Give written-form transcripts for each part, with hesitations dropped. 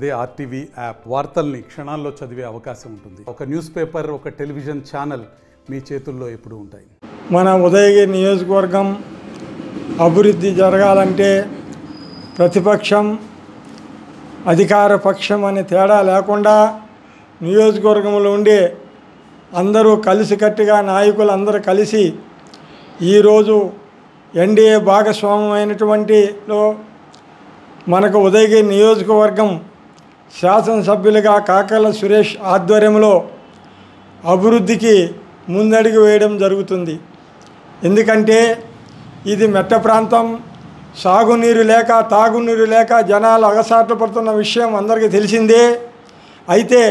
అదే RTV app వార్తల్ని క్షణాల్లో చదివే అవకాశం ఉంటుంది. ఒక న్యూస్ పేపర్, ఒక టెలివిజన్ ఛానల్ మీ చేతుల్లో ఎప్పుడూ ఉంటాయి. మన ఉదయగిరి నియోజకవర్గం అభివృద్ధి జరగాలంటే ప్రతిపక్షం అధికార పక్షం అనే తేడా లేకుండా నియోజకవర్గంలో ఉండే అందరూ కలిసికట్టుగా నాయకులు అందరూ కలిసి ఈరోజు ఎన్డీఏ భాగస్వామ్యమైనటువంటిలో మనకు ఉదయగిరి నియోజకవర్గం శాసనసభ్యులుగా కాకర్ల సురేష్ ఆధ్వర్యంలో అభివృద్ధికి ముందడుగు వేయడం జరుగుతుంది. ఎందుకంటే ఇది మెట్ట ప్రాంతం, సాగునీరు లేక తాగునీరు లేక జనాలు అగసాట్లు పడుతున్న విషయం అందరికీ తెలిసిందే. అయితే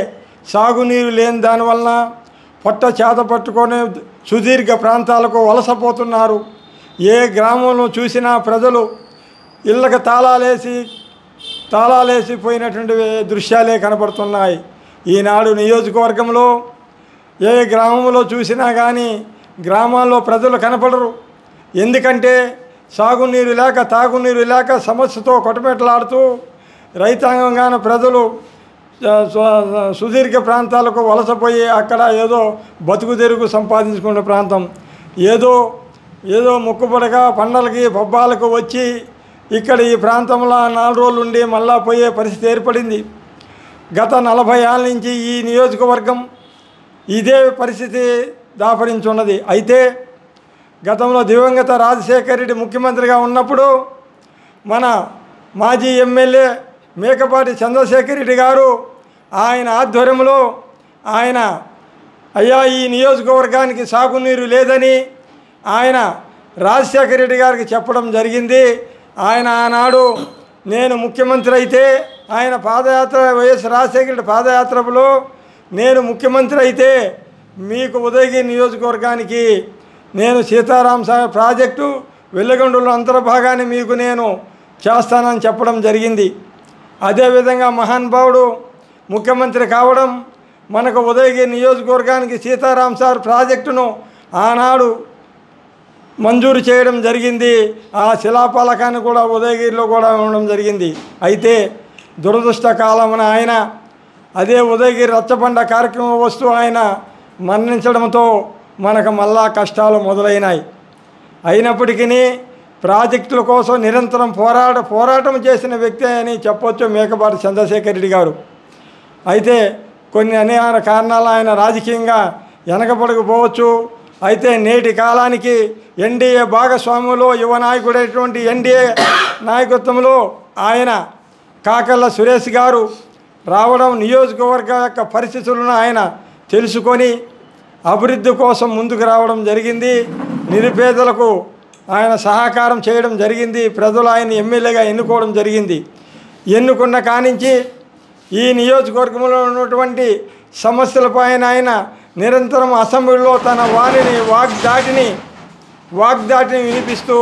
సాగునీరు లేని దానివలన పొట్ట చేత పట్టుకొని సుదీర్ఘ ప్రాంతాలకు వలసపోతున్నారు. ఏ గ్రామంలో చూసినా ప్రజలు ఇళ్ళకి తాళాలేసి పోయినటువంటి దృశ్యాలే కనపడుతున్నాయి. ఈనాడు నియోజకవర్గంలో ఏ గ్రామంలో చూసినా కానీ గ్రామాల్లో ప్రజలు కనపడరు. ఎందుకంటే సాగునీరు లేక తాగునీరు లేక సమస్యతో కొట్టమెట్లాడుతూ రైతాంగంగాను ప్రజలు సుదీర్ఘ ప్రాంతాలకు వలసపోయి అక్కడ ఏదో బతుకు తెరుగు సంపాదించుకునే ప్రాంతం, ఏదో మొక్కుబడిగా పండలకి పబ్బాలకు వచ్చి ఇక్కడ ఈ ప్రాంతంలో 4 రోజులు ఉండి మళ్ళా పోయే పరిస్థితి ఏర్పడింది. గత 40 ఏళ్ళ నుంచి ఈ నియోజకవర్గం ఇదే పరిస్థితి దాపరించున్నది. అయితే గతంలో దివంగత రాజశేఖర రెడ్డి ముఖ్యమంత్రిగా ఉన్నప్పుడు మన మాజీ ఎమ్మెల్యే మేకపాటి చంద్రశేఖర్ రెడ్డి గారు ఆయన ఆధ్వర్యంలో ఆయన అయ్యా ఈ నియోజకవర్గానికి సాగునీరు లేదని ఆయన రాజశేఖర రెడ్డి గారికి చెప్పడం జరిగింది. ఆయన ఆనాడు నేను ముఖ్యమంత్రి అయితే ఆయన పాదయాత్ర వైఎస్ రాజశేఖర రెడ్డి పాదయాత్రలో నేను ముఖ్యమంత్రి అయితే మీకు ఉదయగిరి నియోజకవర్గానికి నేను సీతారాం సాగర్ ప్రాజెక్టు వెల్లగొండలో అంతర్భాగాన్ని మీకు నేను చేస్తానని చెప్పడం జరిగింది. అదేవిధంగా మహానుభావుడు ముఖ్యమంత్రి కావడం మనకు ఉదయగిరి నియోజకవర్గానికి సీతారాం సాగర్ ప్రాజెక్టును ఆనాడు మంజూరు చేయడం జరిగింది. ఆ శిలాఫలకాన్ని కూడా ఉదయగిరిలో కూడా ఉండడం జరిగింది. అయితే దురదృష్టకాలమున ఆయన అదే ఉదయగిరి రచ్చబండ కార్యక్రమం వస్తూ ఆయన మరణించడంతో మనకు మళ్ళా కష్టాలు మొదలైనాయి. అయినప్పటికీ ప్రాజెక్టుల కోసం నిరంతరం పోరాటం చేసిన వ్యక్తి అని చెప్పొచ్చు మేకపాటి చంద్రశేఖర్ రెడ్డి గారు. అయితే కొన్ని అనేక కారణాలు ఆయన రాజకీయంగా వెనకబడకపోవచ్చు. అయితే నేటి కాలానికి ఎన్డీఏ భాగస్వామ్యంలో యువ నాయకుడైనటువంటి ఎన్డీఏ నాయకత్వంలో ఆయన కాకర్ల సురేష్ గారు రావడం నియోజకవర్గ యొక్క పరిస్థితులను ఆయన తెలుసుకొని అభివృద్ధి కోసం ముందుకు రావడం జరిగింది. నిరుపేదలకు ఆయన సహకారం చేయడం జరిగింది. ప్రజలు ఆయన ఎమ్మెల్యేగా ఎన్నుకోవడం జరిగింది. ఎన్నుకున్న కానించి ఈ నియోజకవర్గంలో ఉన్నటువంటి సమస్యలపై ఆయన నిరంతరం అసెంబ్లీలో తన వాగ్దాటిని వినిపిస్తూ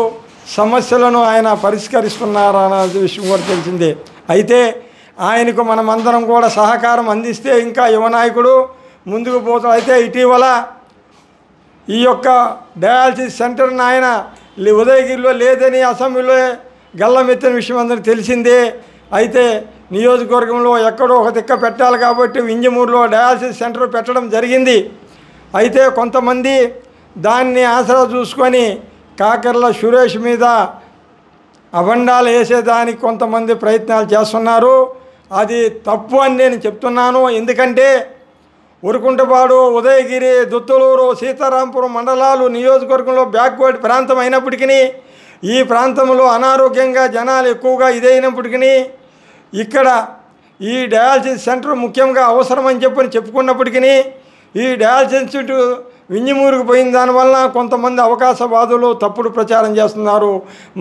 సమస్యలను ఆయన పరిష్కరిస్తున్నారన్న విషయం కూడా తెలిసిందే. అయితే ఆయనకు మనమందరం కూడా సహకారం అందిస్తే ఇంకా యువ నాయకుడు ముందుకు పోతాడు. అయితే ఇటీవల ఈ యొక్క డయాలసిస్ సెంటర్ని ఆయన ఉదయగిరిలో లేదని అసెంబ్లీలో గల్లమెత్తిన విషయం అందరికీ తెలిసిందే. అయితే నియోజకవర్గంలో ఎక్కడో ఒక దిక్క పెట్టాలి కాబట్టి వింజమూరులో డయాలసిస్ సెంటర్ పెట్టడం జరిగింది. అయితే కొంతమంది దాన్ని ఆసరా చూసుకొని కాకర్ల సురేష్ మీద అబండాలు వేసేదానికి కొంతమంది ప్రయత్నాలు చేస్తున్నారు. అది తప్పు అని నేను చెప్తున్నాను. ఎందుకంటే ఉరుకుంటపాడు, ఉదయగిరి, దుత్తలూరు, సీతారాంపురం మండలాలు నియోజకవర్గంలో బ్యాక్వర్డ్ ప్రాంతం అయినప్పటికీ ఈ ప్రాంతంలో అనారోగ్యంగా జనాలు ఎక్కువగా ఇదైనప్పటికీ ఇక్కడ ఈ డయాలసిస్ సెంటర్ ముఖ్యంగా అవసరమని చెప్పుకున్నప్పటికీ ఈ డయాలసిస్ వింజమూరుకు పోయిన దానివల్ల కొంతమంది అవకాశవాదులు తప్పుడు ప్రచారం చేస్తున్నారు.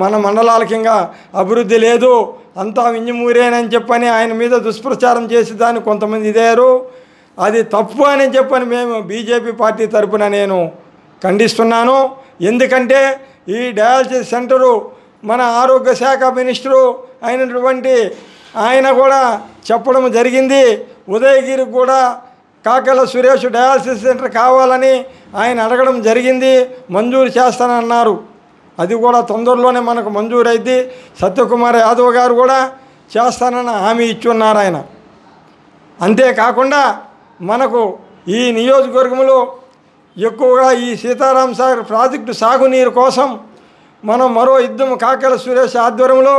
మన మండలాలకి ఇంకా అభివృద్ధి లేదు, అంతా వింజమూరేనని చెప్పని ఆయన మీద దుష్ప్రచారం చేసి దాన్ని కొంతమంది ఇదయ్యారు. అది తప్పు అని చెప్పని మేము బీజేపీ పార్టీ తరఫున నేను ఖండిస్తున్నాను. ఎందుకంటే ఈ డయాలసిస్ సెంటరు మన ఆరోగ్య శాఖ మినిస్టరు అయినటువంటి ఆయన కూడా చెప్పడం జరిగింది. ఉదయగిరి కూడా కాకర్ల సురేష్ డయాలసిస్ సెంటర్ కావాలని ఆయన అడగడం జరిగింది. మంజూరు చేస్తానన్నారు. అది కూడా తొందరలోనే మనకు మంజూరు అయింది. సత్యకుమార్ యాదవ్ గారు కూడా చేస్తానని హామీ ఇచ్చున్నారు ఆయన. అంతేకాకుండా మనకు ఈ నియోజకవర్గంలో ఎక్కువగా ఈ సీతారాం సాగర్ ప్రాజెక్టు సాగునీరు కోసం మనం మరో యుద్ధం కాకెల సురేష్ ఆధ్వర్యంలో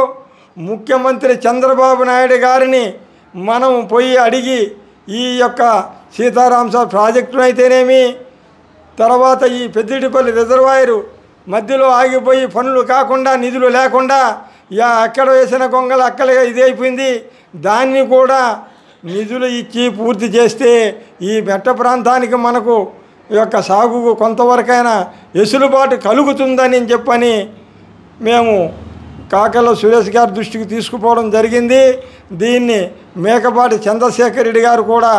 ముఖ్యమంత్రి చంద్రబాబు నాయుడు గారిని మనం పోయి అడిగి ఈ యొక్క సీతారాం సాగర్ ప్రాజెక్టును అయితేనేమి, తర్వాత ఈ పెద్దిటిపల్లి రిజర్వాయరు మధ్యలో ఆగిపోయి పనులు కాకుండా నిధులు లేకుండా ఎక్కడ వేసిన గొంగలు అక్కడ ఇది అయిపోయింది, దాన్ని కూడా నిధులు ఇచ్చి పూర్తి చేస్తే ఈ మెట్ట ప్రాంతానికి మనకు ఈ యొక్క సాగుకు కొంతవరకైనా వెసులుబాటు కలుగుతుందని చెప్పని మేము కాకెల సురేష్ గారి దృష్టికి తీసుకుపోవడం జరిగింది. దీన్ని మేకపాటి చంద్రశేఖర్ రెడ్డి గారు కూడా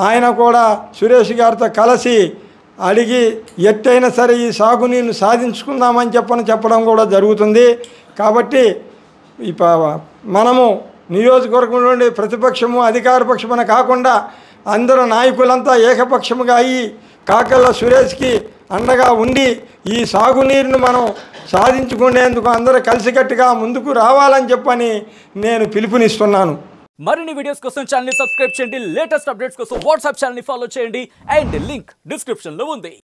ఆయన కూడా సురేష్ గారితో కలిసి అడిగి ఎట్టయినా సరే ఈ సాగునీరును సాధించుకుందామని చెప్పడం కూడా జరుగుతుంది. కాబట్టి మనము నియోజకవర్గం నుండి ప్రతిపక్షము అధికార పక్షమున కాకుండా అందరూ నాయకులంతా ఏకపక్షముగా అయ్యి కాకెల సురేష్కి అండగా ఉండి ఈ సాగునీరును మనం సాధించుకునేందుకు అందరూ కలిసికట్టుగా ముందుకు రావాలని చెప్పని నేను పిలుపునిస్తున్నాను. మరిన్ని వీడియోస్ కోసం ఛానల్ ని సబ్స్క్రైబ్ చేయండి, లేటెస్ట్ అప్డేట్స్ కోసం వాట్సాప్ ఛానల్ ని ఫాలో చేయండి అండ్ లింక్ డిస్క్రిప్షన్ లో ఉంది.